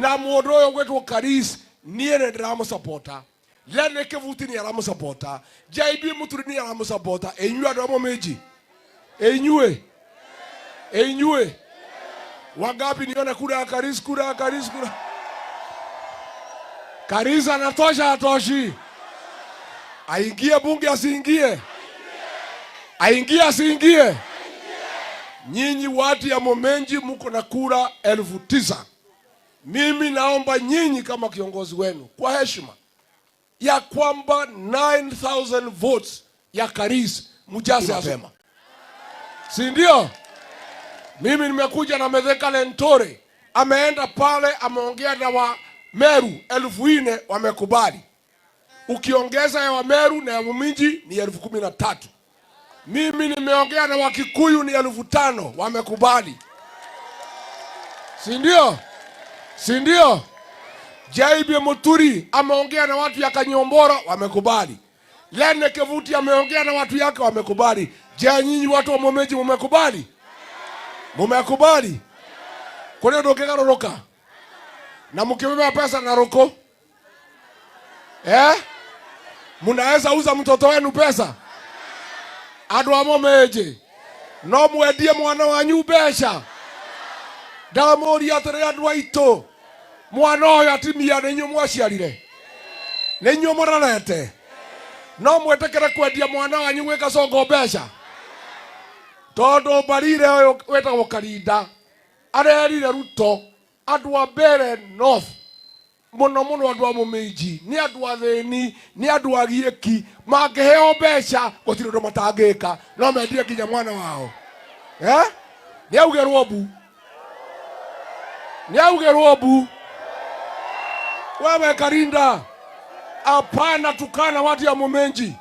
na mundu uyu gwetwo Karis nie ne ndiramu supporter Lene Kevuti ni aramu supporter JB Muturi ni aramu supporter enyu adu Muminji enyue wangapi nione kura Karis Karis anatosha atoshi aingie bunge asiingie aingie nyinyi watu ya Muminji mko na kura 9,000 mimi naomba nyinyi kama kiongozi wenu kwa heshima ya kwamba 9,000 votes ya Karis mujaze asema si ndio? Mimi nimekuja na Metheka Lentore ameenda pale ameongea na wa Meru 4,000 wamekubali. Ukiongeza ya wa Meru na ya Muminji ni 13,000. Mimi nimeongea na Wakikuyu ni 5,000 wamekubali. Si ndio? JB Muturi ameongea na watu ya Kanyombora wamekubali. Lene Kevuti ameongea na watu yake wamekubali. Je, nyinyi watu wa Muminji mmekubali? Mmekubali? Kwa nini ndokegaroroka? Na mkibeba pesa na roko? Mnaweza uza mtoto wenu pesa? Adu wa Muminji no mwendie mwana wanyu besha? Ndamuri atere andu aitu mwana oyo atimia ninyu mwaciarire ninyu murarete no mwetekere kwendia mwana wanyu gwika songo besha? Tondu Mbeere oyo wetagwo Karinda arerire Ruto andu a Mbeere North muno andu a Muminji ni andu athini ni andu agieki mangiheo besha gutire undu matangika no mendie kinya mwana wao ni augerwo bu wewe Karinda hapana tukana watu ya Muminji.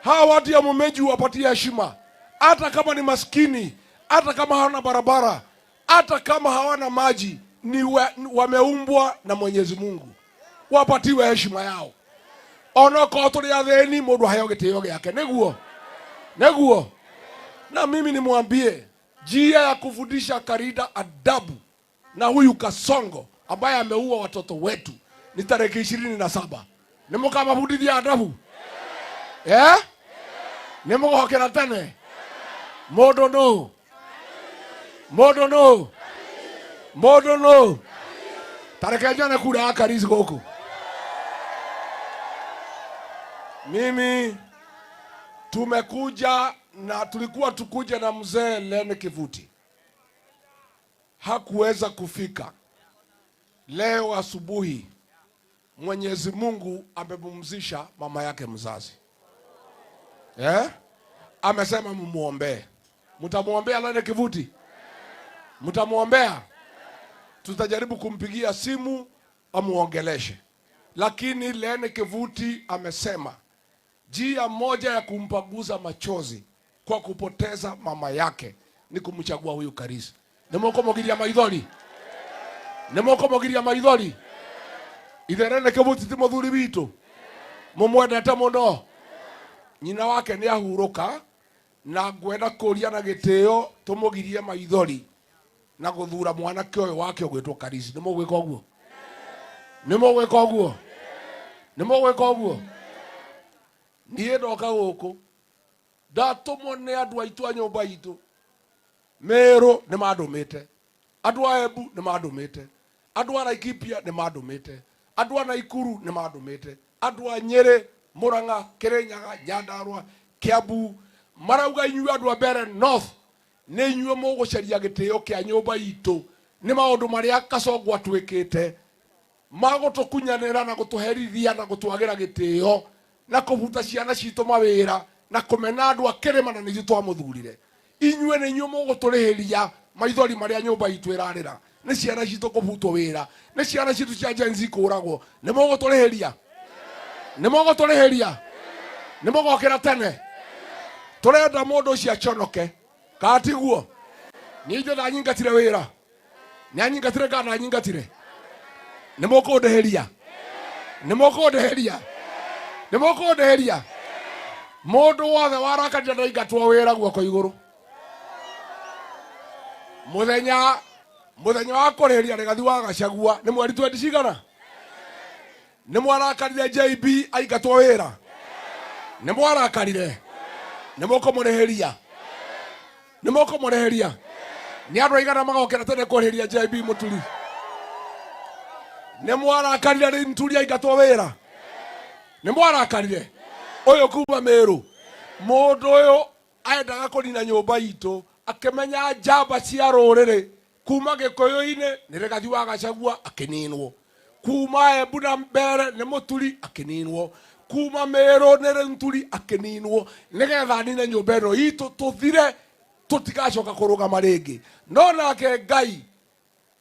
Hawa watu ya Muminji wapatie heshima hata kama ni maskini, hata kama hawana barabara, hata kama hawana maji, ni wameumbwa na Mwenyezi Mungu, wapatiwe heshima yao. Onoko tuli atheni mundu hayo gitio gyake neguo na mimi nimwambie njia ya kufundisha Karinda adabu na huyu Kasongo ambaye ameua watoto wetu ni tarehe 27. Nimukabafundithia adabu nimugohokera tene modo no tarehe jana kura Karis goko. Mimi tumekuja na tulikuwa tukuja na mzee Lene Kevuti, hakuweza kufika. Leo asubuhi Mwenyezi Mungu amepumzisha mama yake mzazi. Amesema mumuombe. Mtamuombea Lene Kevuti? Mtamuombea? Tutajaribu kumpigia simu amuongeleshe. Lakini Lene Kevuti amesema njia moja ya kumpaguza machozi kwa kupoteza mama yake ni kumchagua huyu Karis. Nemokomogiria maithori Lene Kevuti ti muthuri witu mumwendete muno. Nyina wake ni ahuruka na ngwenda kuria na gitio tumugirie maithori na guthura mwanake uyu wake gwitwo Karis. Nimugwika uguo nie ndoka guku ndatumwo ni andu aitu a nyumba itu Meru ni mandumite, andu a Embu ni mandumite, andu a Laikipia ni mandumite, andu a Naikuru ni mandumite, andu a Nyeri, Murang'a, Kirinyaga, Nyandarua, Kiambu marauga inyu andu a Mbeere North ni inyu mugucaria gitio kia nyumba itu ni maundu maria Kasongo atwikite magutukunyanira na gutuherithia na gutwagira gitio na kubuta ciana citu mawira na kumena andu a kirima na ni twamuthurire. Inyue ni inyu muguturihiria maithori maria nyumba itu irarira ni ciana citu kubutwo wira ni ciana citu cia jenzi kuragwo ni muguturihiria ni mugokera tene turenda mundu cia chonoke katiguo ni njo na nyingatire wira ni anyingatire kana nyingatire ni mukundeheria mundu wothe warakaria na ingatwo wira guoko iguru muthenya muthenya wa kureria Rigathi wa Gachagua ni mweri 20 cigana ni mwarakarire JB aingatwo wira ni mwarakarire ni mukomureheria ni andu aigana magokera tene kureheria JB Muturi ni mwarakarire ri Muturi aingatwo wira ni mwarakarire uyu kuma Meru mundu uyu aendaga kunina nyumba itu akimenya njamba cia ruriri kuma Gikuyu-ini ni Rigathi wa Gachagua akininwo kuma Embu na Mbeere ni Muturi akininwo kuma Meru ni Muturi akininwo nigetha nine nyumba ino itu tuthire tutigacoka kurugama ringi no nake Ngai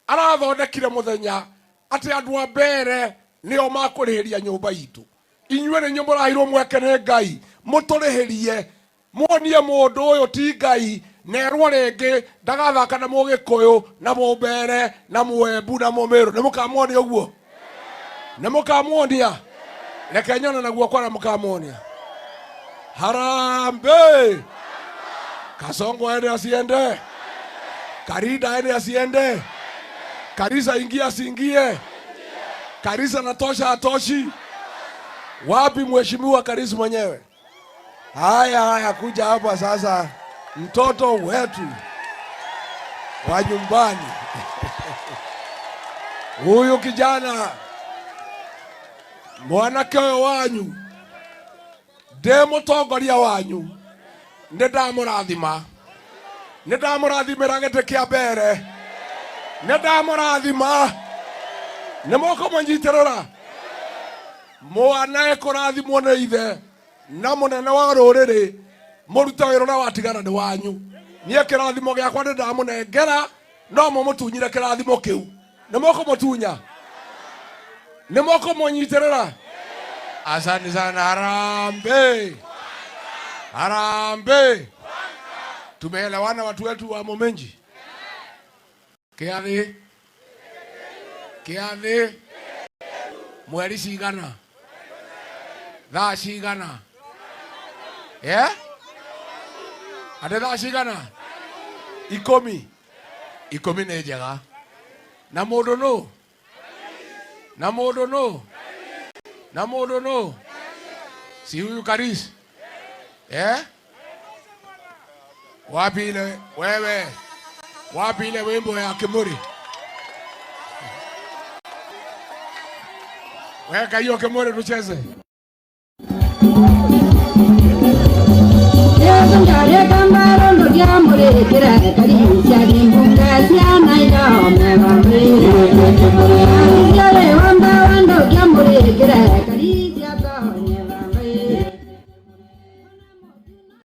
arathondekire muthenya ati andu a Mbeere nio makurihiria nyumba itu inyuĩ nĩ mũrahirwo mweke nĩ Ngai mũtũrĩhĩrie muonie mũndũ ũyũ ti Ngai nerwo rĩngĩ ndagathaka na Mũgĩkũyũ na Mũmbeere na Mũembu na Mũmĩrũ nĩ mũkamuonia ũguo nĩ mũkamuonia reke nyone naguo kwara mũkamuonia Harambee Kasongo ende asiende Karida ende asiende Karisa ingia asiingie Karisa natosha atoshi wapi mheshimiwa Karisa mwenyewe haya kuja hapa sasa mtoto wetu wa nyumbani huyu kijana mwanake wanyu demo togoria wanyu ndamurathima ndamurathimira gete kia Mbeere ndamurathima nemoko mwanyitirora mwana ekurathimwo nĩ ithe na munene wa rũrĩrĩ mũruta wĩra ũrĩa watigana nĩ wanyu niĩ kĩrathimo gĩakwa nĩ ndamũnengera no mũmũtunyire kĩrathimo kĩu nĩ mũkũmũtunya nĩ mũkũmũnyitĩrĩra asante sana Harambee tumeelewana watu wetu wa Muminji kiathi mweri cigana thaa cigana ande thaa cigana 10 nĩ njega na mũndũ no si huyu Karisa wapi ile wewe wapi ile wimbo ya Kimuri weka hiyo Kimuri tucheze Kare kambaro no diamore kira kari sia dimbunga sia naida me va